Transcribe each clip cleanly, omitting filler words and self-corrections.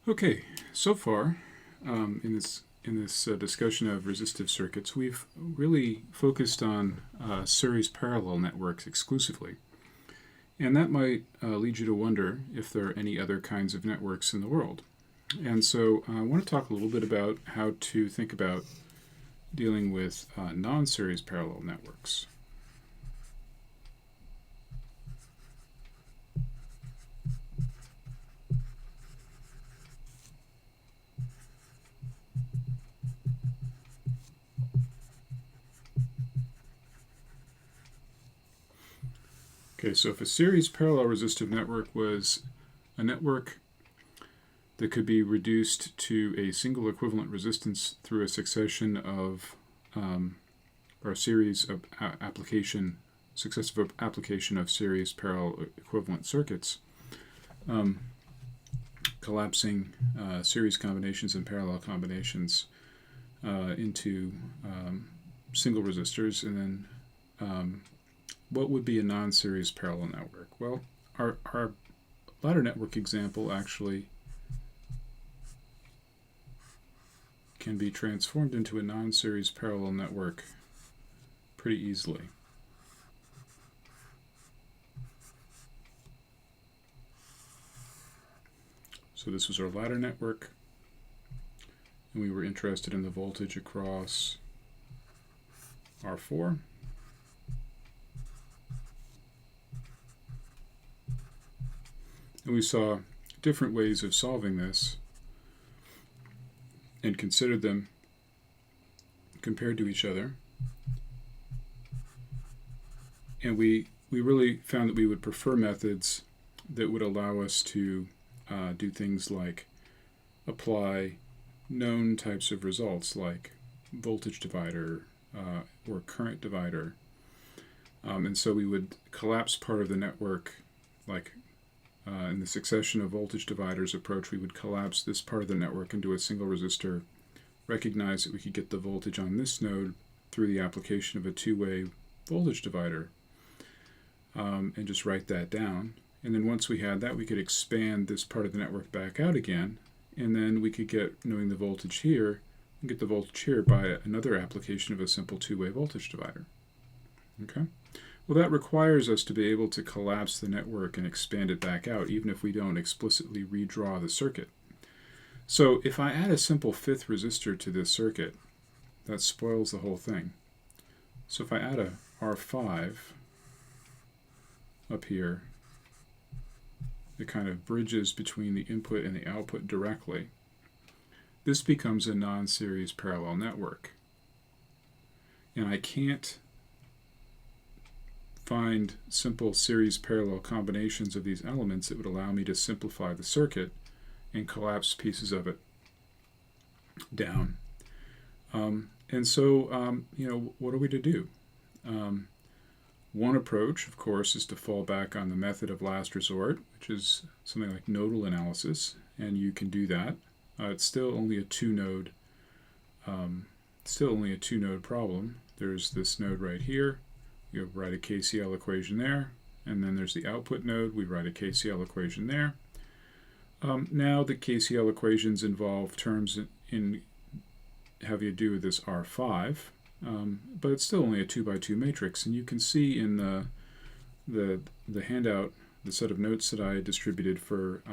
Okay, so far in this discussion of resistive circuits, we've really focused on series parallel networks exclusively, and that might lead you to wonder if there are any other kinds of networks in the world. And so I want to talk a little bit about how to think about dealing with non-series parallel networks. Okay, so if a series parallel resistive network was a network that could be reduced to a single equivalent resistance through a succession of or a series of successive application of series parallel equivalent circuits, collapsing series combinations and parallel combinations into single resistors, and then what would be a non-series parallel network? Well, our ladder network example actually can be transformed into a non-series parallel network pretty easily. So this was our ladder network, and we were interested in the voltage across R4. And we saw different ways of solving this and considered them compared to each other. And we really found that we would prefer methods that would allow us to do things like apply known types of results like voltage divider or current divider. And so we would collapse part of the network, like in the succession of voltage dividers approach, we would collapse this part of the network into a single resistor, recognize that we could get the voltage on this node through the application of a two-way voltage divider, and just write that down. And then once we had that, we could expand this part of the network back out again, and then we could get, knowing the voltage here, and get the voltage here by another application of a simple two-way voltage divider. Okay? Well, that requires us to be able to collapse the network and expand it back out, even if we don't explicitly redraw the circuit. So if I add a simple fifth resistor to this circuit, that spoils the whole thing. So if I add a R5 up here, it kind of bridges between the input and the output directly. This becomes a non-series parallel network. And I can't find simple series parallel combinations of these elements that would allow me to simplify the circuit and collapse pieces of it down. And so, what are we to do? One approach, of course, is to fall back on the method of last resort, which is something like nodal analysis, and you can do that. It's still only a two-node problem. There's this node right here. You write a KCL equation there, and then there's the output node. We write a KCL equation there. Now the KCL equations involve terms in having to do with this R5, but it's still only a 2x2 matrix, and you can see in the handout, the set of notes that I distributed for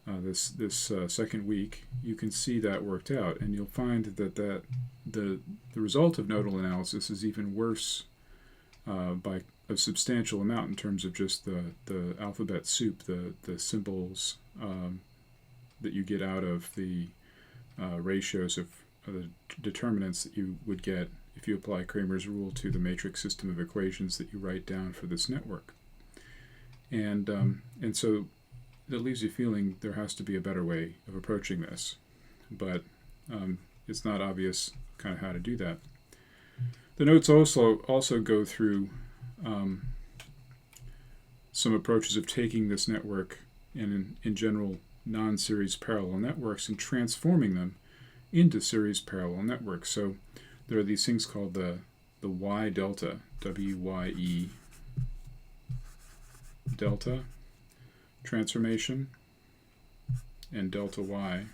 this second week, you can see that worked out, and you'll find that the result of nodal analysis is even worse by a substantial amount in terms of just the alphabet soup, the symbols that you get out of the ratios of the determinants that you would get if you apply Cramer's rule to the matrix system of equations that you write down for this network. And so that leaves you feeling there has to be a better way of approaching this, but it's not obvious kind of how to do that. The notes also go through some approaches of taking this network and in general non-series parallel networks and transforming them into series parallel networks. So there are these things called the Y delta, W-Y-E delta transformation, and delta y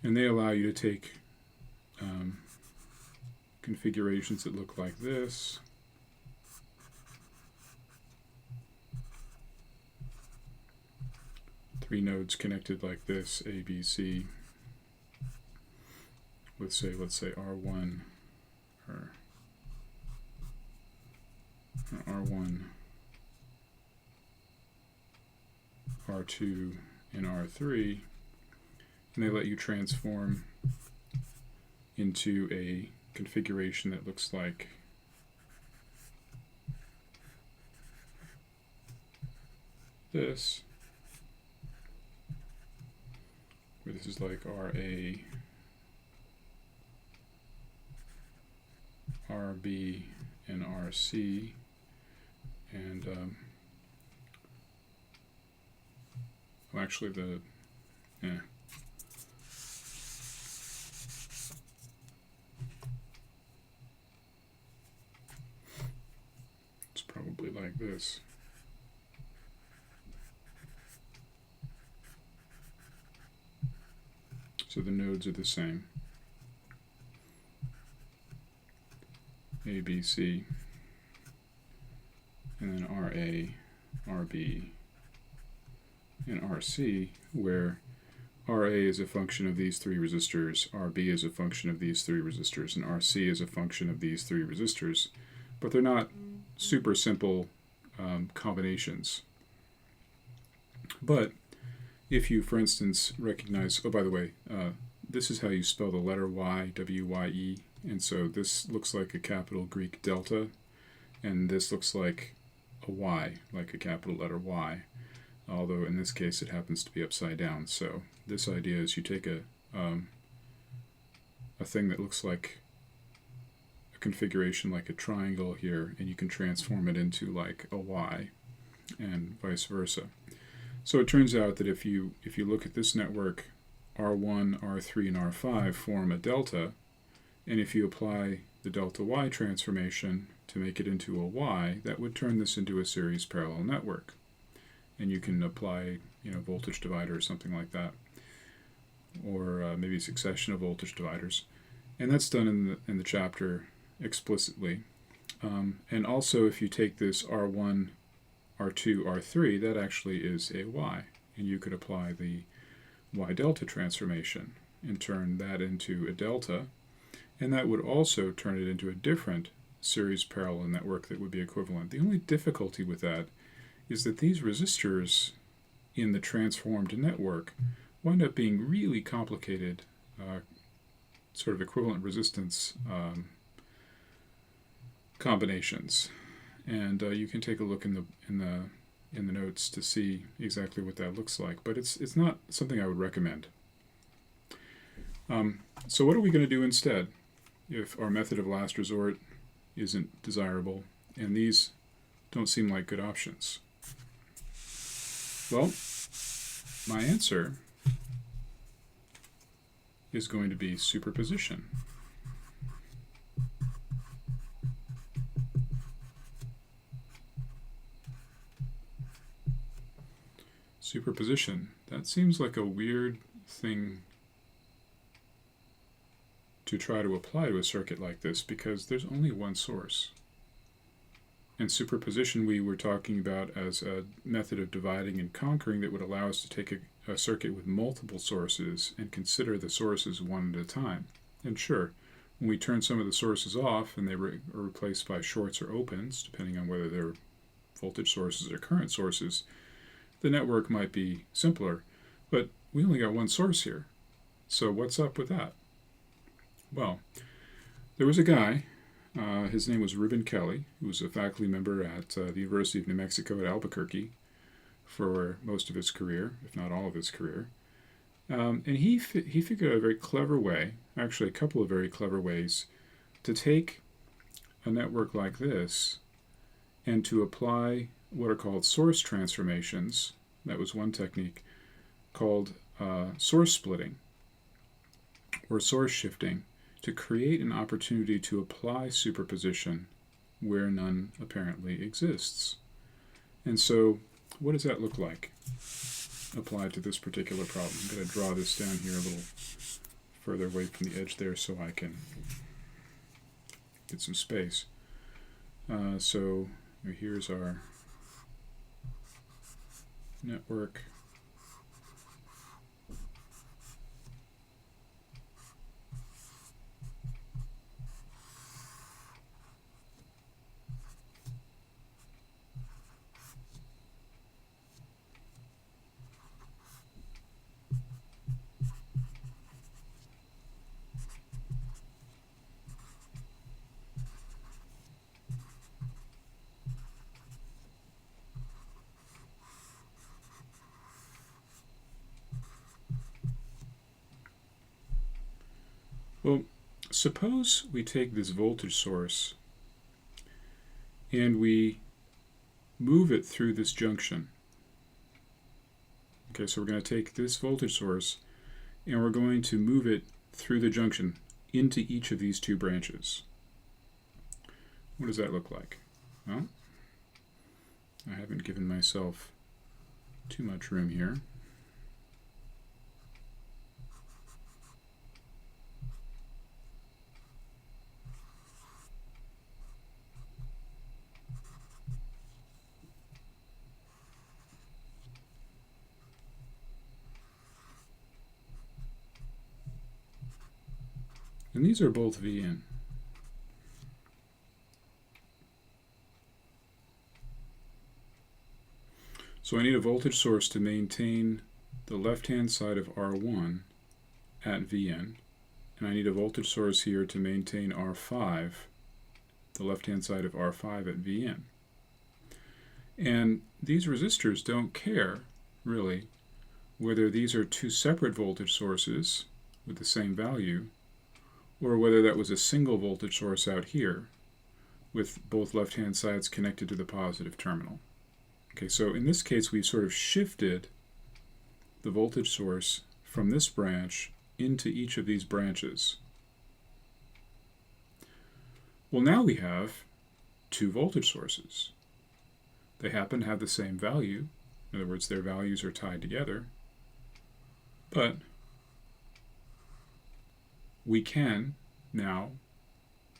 and they allow you to take configurations that look like this. Three nodes connected like this, A, B, C, with let's say R1 or R1, R2, and R3, and they let you transform into a configuration that looks like this, where this is like RA, RB, and RC, and well, actually it's probably like this. So the nodes are the same. A, B, C, and then RA, RB, and RC, where RA is a function of these three resistors, RB is a function of these three resistors, and RC is a function of these three resistors, but they're not super simple combinations. But if you, for instance, recognize, oh, by the way, this is how you spell the letter Y, W-Y-E, and so this looks like a capital Greek delta, and this looks like a Y, like a capital letter Y, although in this case it happens to be upside down. So this idea is you take a thing that looks like a configuration like a triangle here, and you can transform it into like a Y, and vice versa. So it turns out that if you look at this network, R1, R3, and R5 form a delta, and if you apply the delta Y transformation to make it into a Y, that would turn this into a series parallel network. And you can apply, voltage divider or something like that, or maybe a succession of voltage dividers, and that's done in the chapter explicitly. And also, if you take this R1, R2, R3, that actually is a Y, and you could apply the Y delta transformation and turn that into a delta, and that would also turn it into a different series parallel network that would be equivalent. The only difficulty with that is that these resistors in the transformed network wind up being really complicated sort of equivalent resistance combinations, and you can take a look in the notes to see exactly what that looks like. But it's not something I would recommend. So what are we going to do instead if our method of last resort isn't desirable and these don't seem like good options? Well, my answer is going to be superposition. Superposition. That seems like a weird thing to try to apply to a circuit like this because there's only one source. And superposition we were talking about as a method of dividing and conquering that would allow us to take a circuit with multiple sources and consider the sources one at a time. And sure, when we turn some of the sources off and they are replaced by shorts or opens, depending on whether they're voltage sources or current sources, the network might be simpler. But we only got one source here. So what's up with that? Well, there was a guy, his name was Reuben Kelly, who was a faculty member at the University of New Mexico at Albuquerque for most of his career, if not all of his career. And he figured out a very clever way, actually a couple of very clever ways, to take a network like this and to apply what are called source transformations. That was one technique called source splitting or source shifting, to create an opportunity to apply superposition where none apparently exists. And so, what does that look like applied to this particular problem? I'm going to draw this down here a little further away from the edge there so I can get some space. So here's our network. Well, suppose we take this voltage source and we move it through this junction. Okay, so we're going to take this voltage source and we're going to move it through the junction into each of these two branches. What does that look like? Well, I haven't given myself too much room here. And these are both Vn. So I need a voltage source to maintain the left-hand side of R1 at Vn, and I need a voltage source here to maintain R5, the left-hand side of R5 at Vn. And these resistors don't care, really, whether these are two separate voltage sources with the same value, or whether that was a single voltage source out here with both left-hand sides connected to the positive terminal. Okay, so in this case we've sort of shifted the voltage source from this branch into each of these branches. Well, now we have two voltage sources. They happen to have the same value. In other words, their values are tied together. But we can now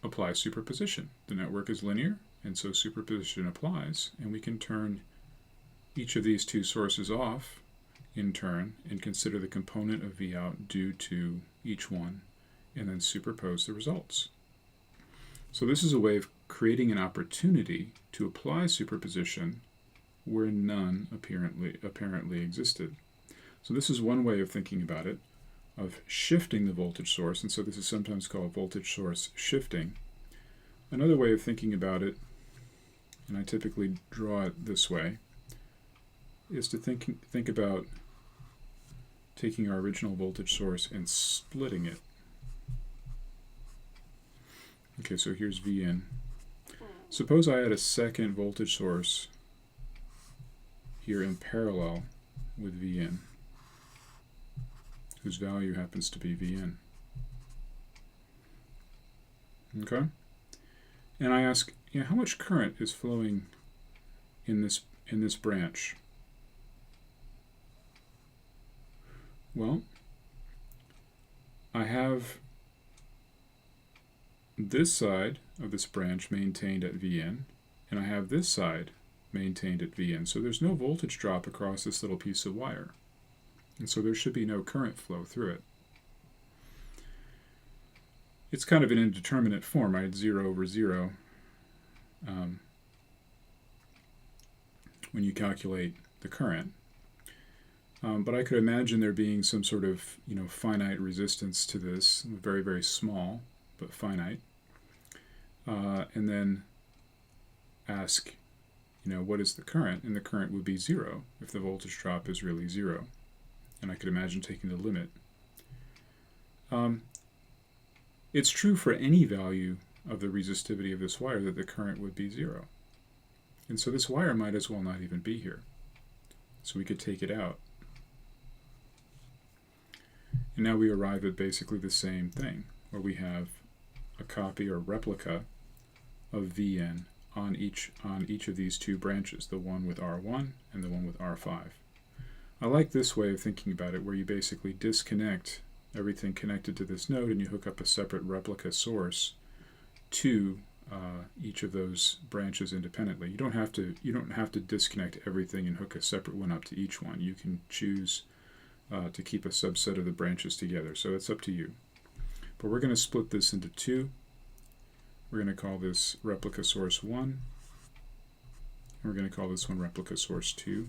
apply superposition. The network is linear, and so superposition applies, and we can turn each of these two sources off in turn and consider the component of V out due to each one, and then superpose the results. So this is a way of creating an opportunity to apply superposition where none apparently existed. So this is one way of thinking about it, of shifting the voltage source, and so this is sometimes called voltage source shifting. Another way of thinking about it, and I typically draw it this way, is to think about taking our original voltage source and splitting it. Okay, so here's Vn. Suppose I had a second voltage source here in parallel with Vn, whose value happens to be Vn. Okay? And I ask, how much current is flowing in this branch? Well, I have this side of this branch maintained at Vn, and I have this side maintained at Vn. So there's no voltage drop across this little piece of wire. And so there should be no current flow through it. It's kind of an indeterminate form, right? 0 over 0. When you calculate the current. But I could imagine there being some sort of, finite resistance to this, very, very small, but finite. And then ask, what is the current? And the current would be 0 if the voltage drop is really 0. And I could imagine taking the limit. It's true for any value of the resistivity of this wire that the current would be 0. And so this wire might as well not even be here. So we could take it out. And now we arrive at basically the same thing. where we have a copy or replica of Vn on each of these two branches, the one with R1 and the one with R5. I like this way of thinking about it, where you basically disconnect everything connected to this node and you hook up a separate replica source to each of those branches independently. You don't have to disconnect everything and hook a separate one up to each one. You can choose to keep a subset of the branches together, so it's up to you. But we're going to split this into two. We're going to call this replica source 1, and we're going to call this one replica source 2,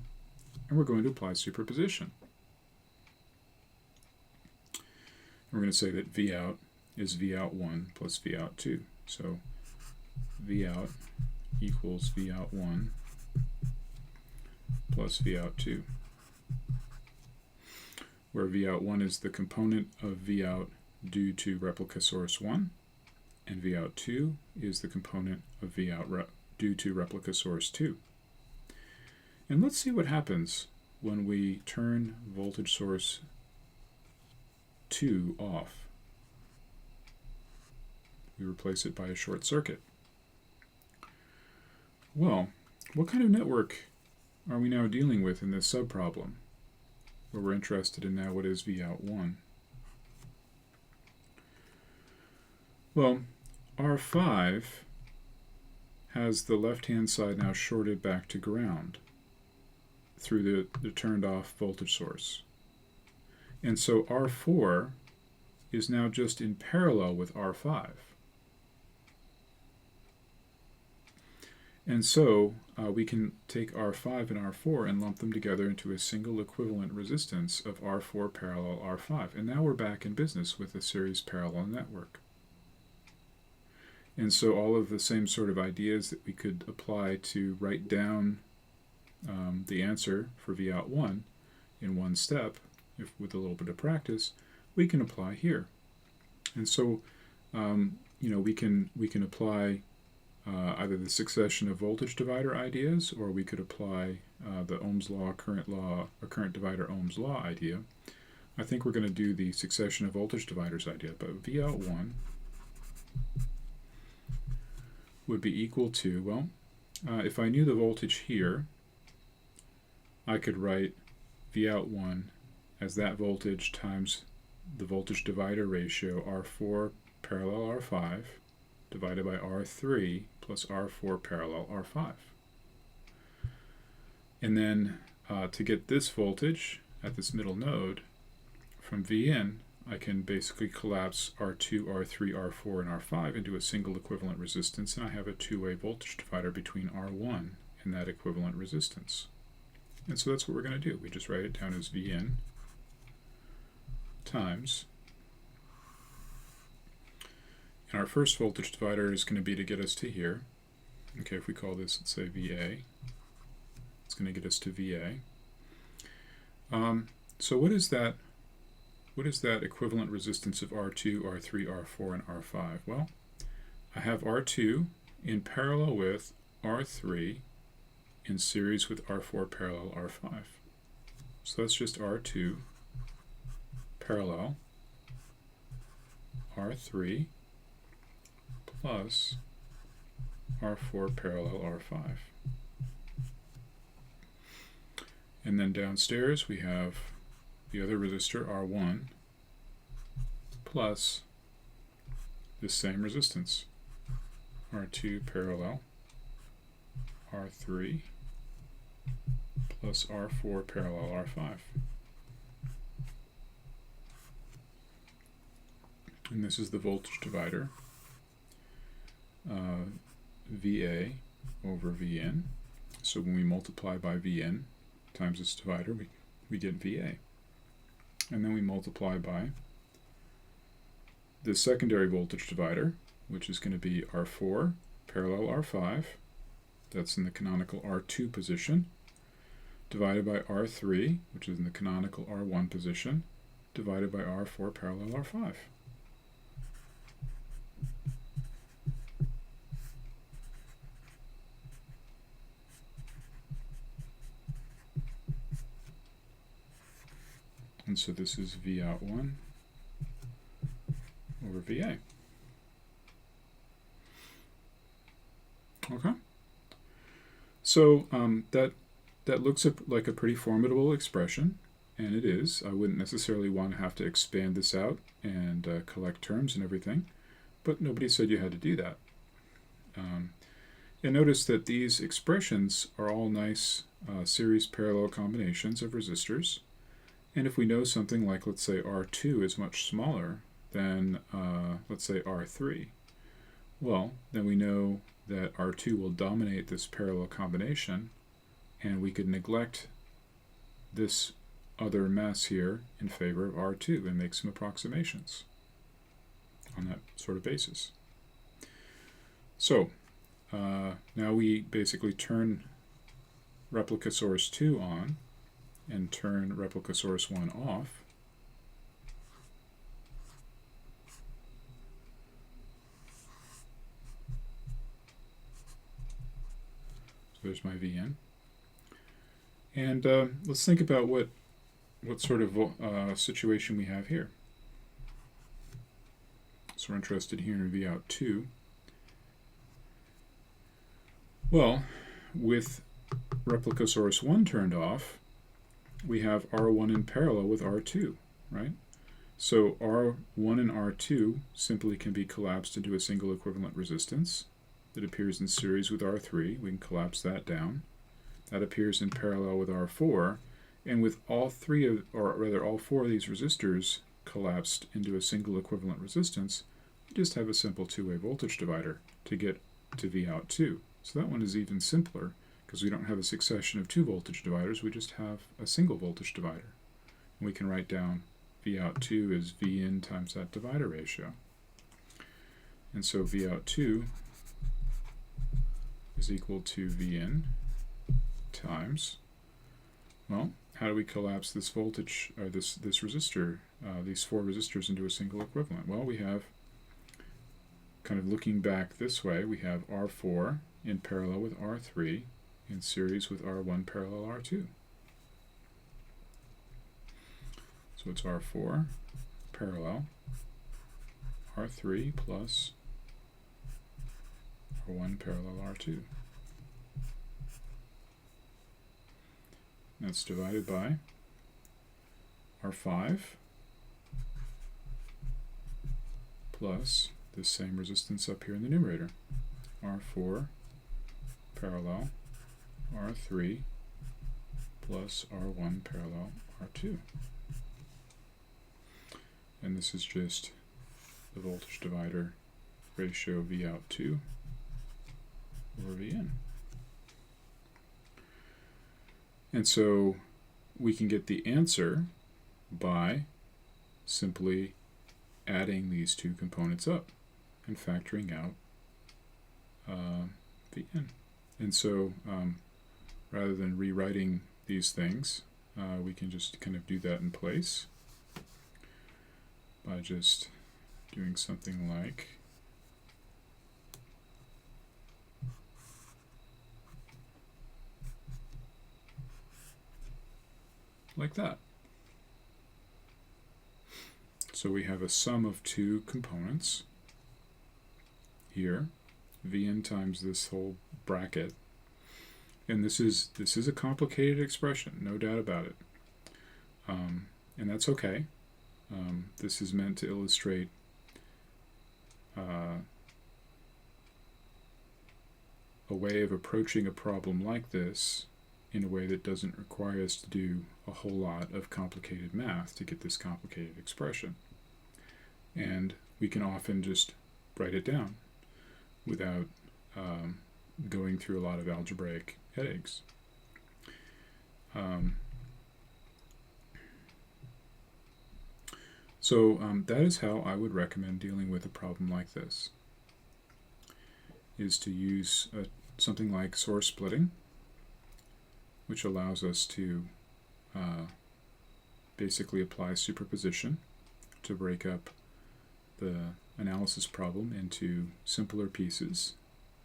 and we're going to apply superposition. We're going to say that Vout is Vout1 plus Vout2. So Vout equals Vout1 plus Vout2, where Vout1 is the component of Vout due to replica source 1, and Vout2 is the component of Vout due to replica source 2. And let's see what happens when we turn voltage source 2 off. We replace it by a short circuit. Well, what kind of network are we now dealing with in this subproblem, where we're interested in now what is Vout1? Well, R5 has the left-hand side now shorted back to ground through the turned off voltage source. And so R4 is now just in parallel with R5. And so we can take R5 and R4 and lump them together into a single equivalent resistance of R4 parallel R5. And now we're back in business with a series parallel network. And so all of the same sort of ideas that we could apply to write down the answer for Vout1 in one step, with a little bit of practice, we can apply here. And so we can apply either the succession of voltage divider ideas, or we could apply the Ohm's law, or current divider Ohm's law idea. I think we're going to do the succession of voltage dividers idea, but Vout1 would be equal to, well, if I knew the voltage here, I could write Vout1 as that voltage times the voltage divider ratio R4 parallel R5 divided by R3 plus R4 parallel R5. And then to get this voltage at this middle node from Vn, I can basically collapse R2, R3, R4, and R5 into a single equivalent resistance, and I have a two-way voltage divider between R1 and that equivalent resistance. And so that's what we're going to do. We just write it down as Vn times, and our first voltage divider is going to be to get us to here. Okay, if we call this, let's say VA, it's going to get us to VA. So what is that equivalent resistance of R2, R3, R4, and R5? Well, I have R2 in parallel with R3 in series with R4 parallel R5. So that's just R2 parallel R3 plus R4 parallel R5. And then downstairs we have the other resistor R1 plus this same resistance, R2 parallel R3 plus R4 parallel R5. And this is the voltage divider, VA over Vn. So when we multiply by Vn times this divider, we get VA. And then we multiply by the secondary voltage divider, which is going to be R4 parallel R5, that's in the canonical R2 position, divided by R3, which is in the canonical R1 position, divided by R4 parallel R5. And so this is Vout1 over VA. Okay. So that looks like a pretty formidable expression, and it is. I wouldn't necessarily want to have to expand this out and collect terms and everything, but nobody said you had to do that. And notice that these expressions are all nice series parallel combinations of resistors. And if we know something like, let's say, R2 is much smaller than, let's say, R3, well, then we know that R2 will dominate this parallel combination, and we could neglect this other mess here in favor of R2 and make some approximations on that sort of basis. So now we basically turn replica source 2 on and turn replica source 1 off. So there's my Vn. And let's think about what sort of situation we have here. So we're interested here in V out 2. Well, with replica source 1 turned off, we have R1 in parallel with R2, right? So R1 and R2 simply can be collapsed into a single equivalent resistance that appears in series with R3. We can collapse that down. That appears in parallel with R4, and with all four of these resistors collapsed into a single equivalent resistance, we just have a simple two-way voltage divider to get to V out 2. So that one is even simpler because we don't have a succession of two voltage dividers, we just have a single voltage divider. And we can write down V out 2 is V in times that divider ratio. And so V out 2 is equal to V in times, well, how do we collapse this voltage, or this resistor, these four resistors into a single equivalent? Well, we have, kind of looking back this way, we have R4 in parallel with R3 in series with R1 parallel R2. So it's R4 parallel R3 plus R1 parallel R2. That's divided by R5 plus this same resistance up here in the numerator, R4 parallel R3 plus R1 parallel R2. And this is just the voltage divider ratio V out 2 over V in. And so we can get the answer by simply adding these two components up and factoring out Vn. And so rather than rewriting these things, we can just kind of do that in place by just doing something like that. So we have a sum of two components here, Vn times this whole bracket, and this is a complicated expression, no doubt about it, and that's okay. This is meant to illustrate a way of approaching a problem like this in a way that doesn't require us to do a whole lot of complicated math to get this complicated expression. And we can often just write it down without going through a lot of algebraic headaches. So that is how I would recommend dealing with a problem like this, is to use something like source splitting, which allows us to basically apply superposition to break up the analysis problem into simpler pieces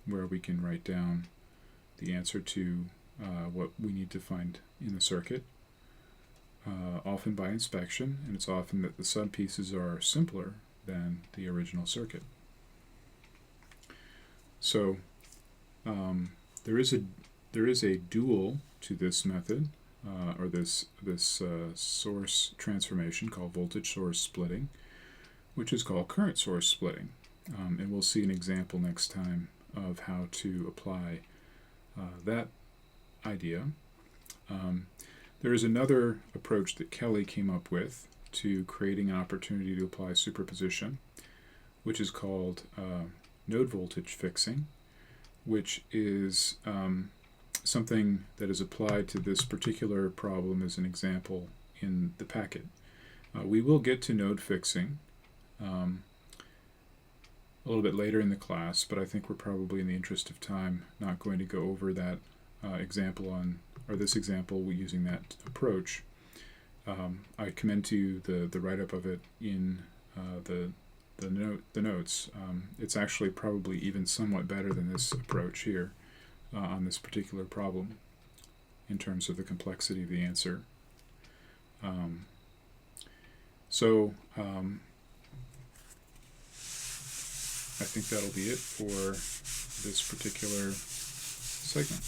where we can write down the answer to what we need to find in the circuit, often by inspection, and it's often that the subpieces are simpler than the original circuit. So there is a dual to this method, or this source transformation called voltage source splitting, which is called current source splitting. And we'll see an example next time of how to apply that idea. There is another approach that Kelly came up with to creating an opportunity to apply superposition, which is called node voltage fixing, which is something that is applied to this particular problem as an example in the packet. We will get to node fixing a little bit later in the class, but I think we're probably, in the interest of time, not going to go over that this example using that approach. I commend to you the write-up of it in the notes. It's actually probably even somewhat better than this approach here on this particular problem in terms of the complexity of the answer. I think that'll be it for this particular segment.